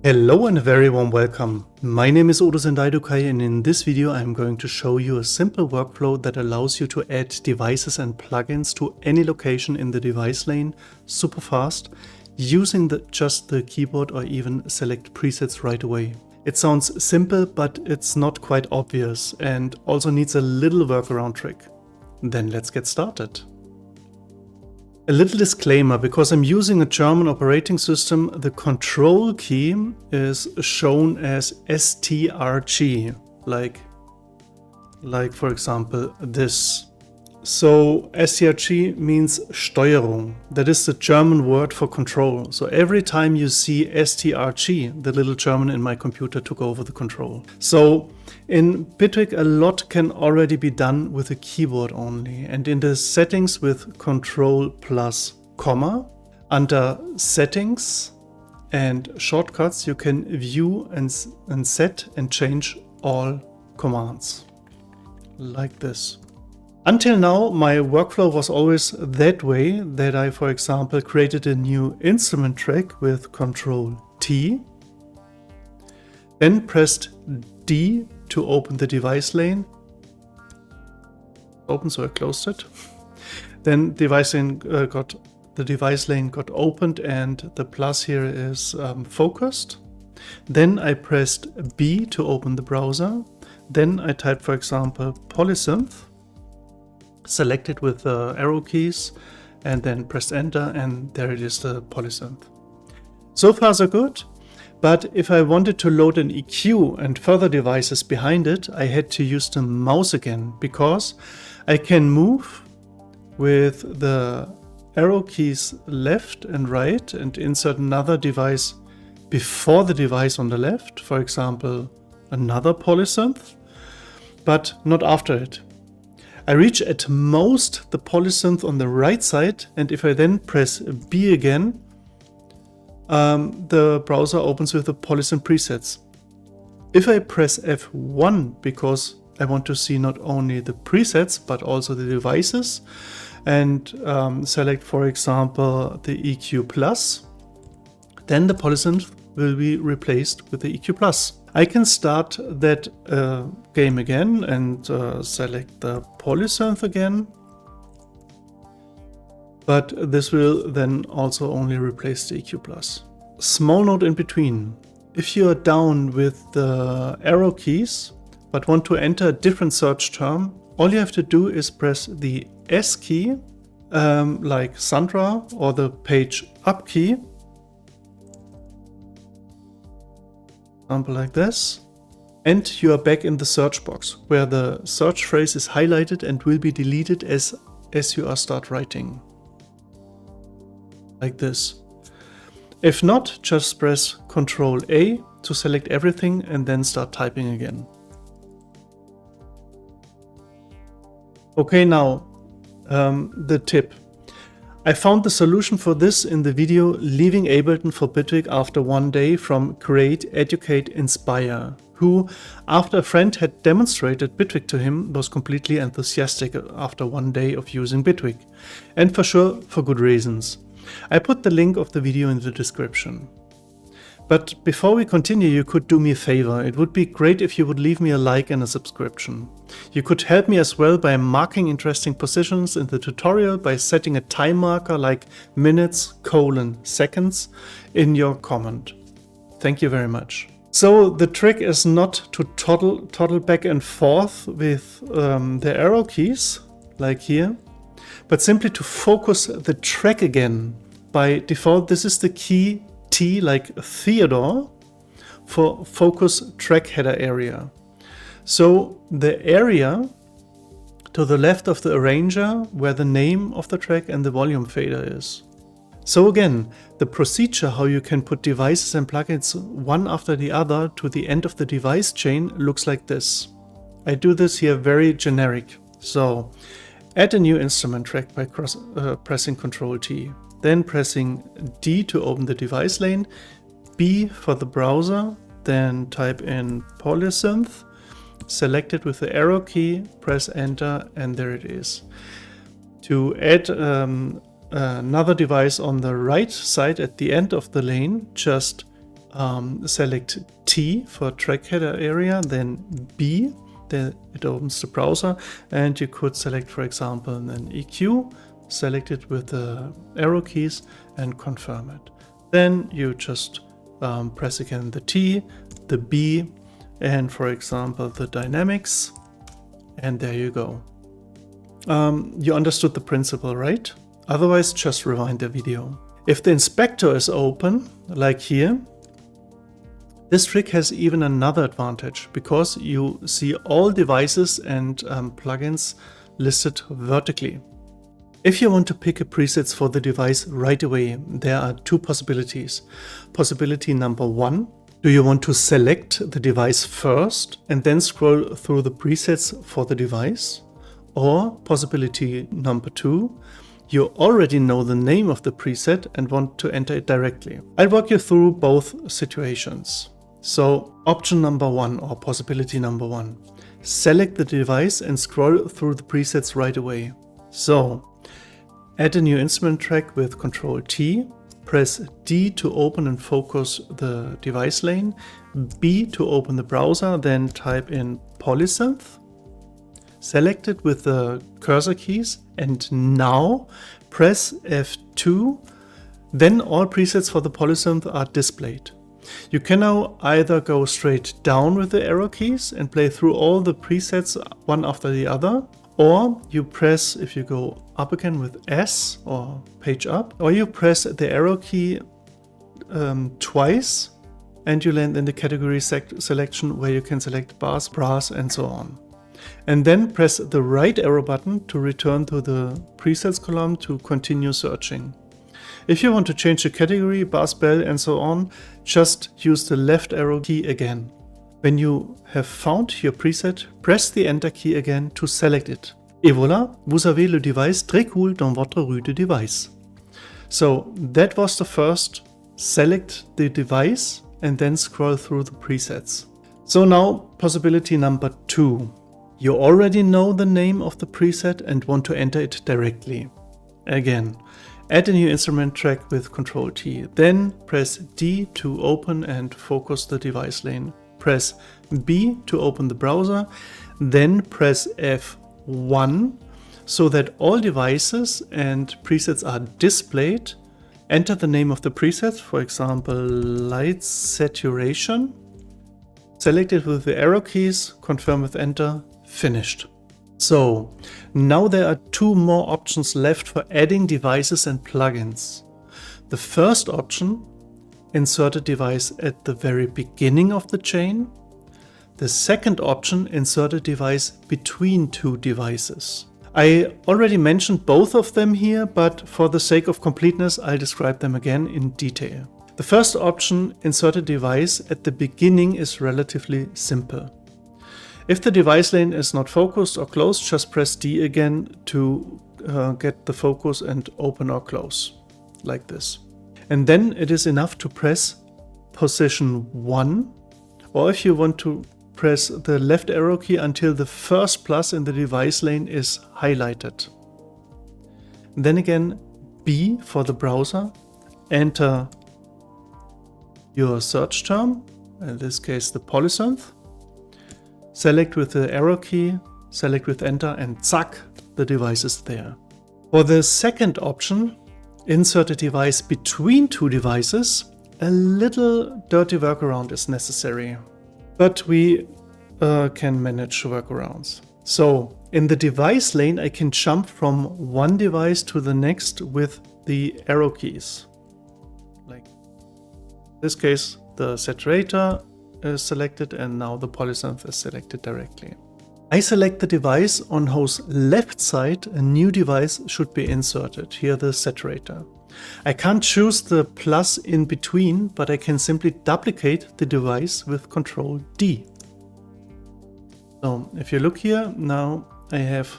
Hello and a very warm welcome. My name is Odo Sendaidukai, and in this video I'm going to show you a simple workflow that allows you to add devices and plugins to any location in the device lane super fast using just the keyboard or even select presets right away. It sounds simple, but it's not quite obvious and also needs a little workaround trick. Then let's get started. A little disclaimer: because I'm using a German operating system, the control key is shown as STRG, like for example this. So STRG means Steuerung. That is the German word for control. So every time you see STRG, the little German in my computer took over the control. So in Bitwig, a lot can already be done with a keyboard only. And in the settings with Ctrl+Comma, under settings and shortcuts, you can view and set and change all commands like this. Until now, my workflow was always that way, that I, for example, created a new instrument track with Ctrl+T, then pressed D to open the device lane. Open, so I closed it. Then the device lane got opened and the plus here is focused. Then I pressed B to open the browser. Then I typed, for example, polysynth, selected with the arrow keys, and then pressed enter, and there it is, the polysynth. So far so good, but if I wanted to load an EQ and further devices behind it, I had to use the mouse again, because I can move with the arrow keys left and right and insert another device before the device on the left, for example another polysynth, but not after it. I reach at most the polysynth on the right side, and if I then press B again, the browser opens with the polysynth presets. If I press F1, because I want to see not only the presets but also the devices, and select, for example, the EQ+, then the polysynth will be replaced with the EQ+. I can start that game again and select the polysynth again, but this will then also only replace the EQ+. Small note in between: if you are down with the arrow keys but want to enter a different search term, all you have to do is press the S key, like Sandra, or the page up key, example like this, and you are back in the search box where the search phrase is highlighted and will be deleted as you start writing, like this. If not, just press Ctrl+A to select everything and then start typing again. Okay, now the tip. I found the solution for this in the video Leaving Ableton for Bitwig After One Day from Create, Educate, Inspire, who, after a friend had demonstrated Bitwig to him, was completely enthusiastic after one day of using Bitwig. And for sure, for good reasons. I put the link of the video in the description. But before we continue, you could do me a favor. It would be great if you would leave me a like and a subscription. You could help me as well by marking interesting positions in the tutorial by setting a time marker like minutes, seconds in your comment. Thank you very much. So the trick is not to toddle back and forth with the arrow keys, like here, but simply to focus the track again. By default, this is the key T, like Theodore, for focus track header area. So the area to the left of the arranger where the name of the track and the volume fader is. So again, the procedure how you can put devices and plugins one after the other to the end of the device chain looks like this. I do this here very generic. So add a new instrument track by pressing Ctrl+T. Then pressing D to open the device lane, B for the browser, then type in polysynth, select it with the arrow key, press enter, and there it is. To add another device on the right side at the end of the lane, just select T for track header area, then B, then it opens the browser, and you could select, for example, an EQ, select it with the arrow keys and confirm it. Then you just press again the T, the B, and for example the dynamics, and there you go. You understood the principle, right? Otherwise, just rewind the video. If the inspector is open, like here, this trick has even another advantage, because you see all devices and plugins listed vertically. If you want to pick a presets for the device right away, there are two possibilities. Possibility number one, do you want to select the device first and then scroll through the presets for the device? Or possibility number two, you already know the name of the preset and want to enter it directly. I'll walk you through both situations. So option number one, or possibility number one, select the device and scroll through the presets right away. So add a new instrument track with Ctrl T, press D to open and focus the device lane, B to open the browser, then type in polysynth, select it with the cursor keys, and now press F2, then all presets for the polysynth are displayed. You can now either go straight down with the arrow keys and play through all the presets one after the other, or you press, if you go up again with S or page up, or you press the arrow key twice and you land in the category selection where you can select bars, brass and so on. And then press the right arrow button to return to the presets column to continue searching. If you want to change the category, bass, bell and so on, just use the left arrow key again. When you have found your preset, press the enter key again to select it. Et voilà, vous avez le device très cool dans votre rue de device. So that was the first. Select the device and then scroll through the presets. So now possibility number two. You already know the name of the preset and want to enter it directly. Again, add a new instrument track with Ctrl T, then press D to open and focus the device lane. Press B to open the browser, then press F1 so that all devices and presets are displayed. Enter the name of the preset, for example, light saturation. Select it with the arrow keys, confirm with enter, finished. So now there are two more options left for adding devices and plugins. The first option, insert a device at the very beginning of the chain. The second option, insert a device between two devices. I already mentioned both of them here, but for the sake of completeness, I'll describe them again in detail. The first option, insert a device at the beginning, is relatively simple. If the device lane is not focused or closed, just press D again to get the focus and open or close, like this. And then it is enough to press position 1, or if you want to press the left arrow key until the first plus in the device lane is highlighted. Then again B for the browser, enter your search term, in this case the polysynth, select with the arrow key, select with enter, and zack, the device is there. For the second option, insert a device between two devices, a little dirty workaround is necessary. But we can manage workarounds. So in the device lane, I can jump from one device to the next with the arrow keys. Like in this case, the saturator is selected and now the polysynth is selected directly. I select the device on whose left side a new device should be inserted, here the saturator. I can't choose the plus in between, but I can simply duplicate the device with Ctrl D. So if you look here, now I have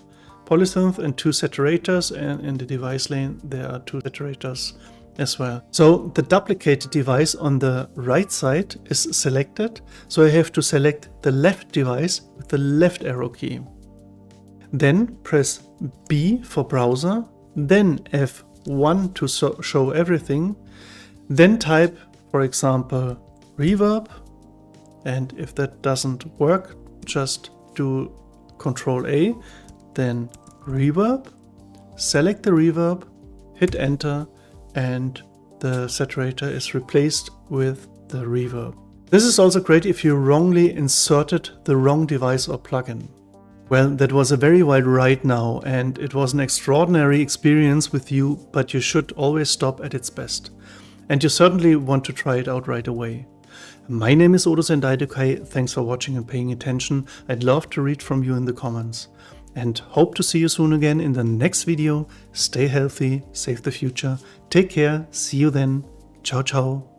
polysynth and two saturators, and in the device lane there are two saturators as well. So the duplicated device on the right side is selected, so I have to select the left device with the left arrow key. Then press B for browser, then F1 to show everything, then type, for example, reverb. And if that doesn't work, just do Ctrl A, then reverb, select the reverb, hit enter, and the saturator is replaced with the reverb. This is also great if you wrongly inserted the wrong device or plugin. Well, that was a very wild ride now, and it was an extraordinary experience with you, but you should always stop at its best. And you certainly want to try it out right away. My name is Odo Sendai-Dukai. Thanks for watching and paying attention. I'd love to read from you in the comments. And hope to see you soon again in the next video. Stay healthy, save the future. Take care, see you then. Ciao ciao.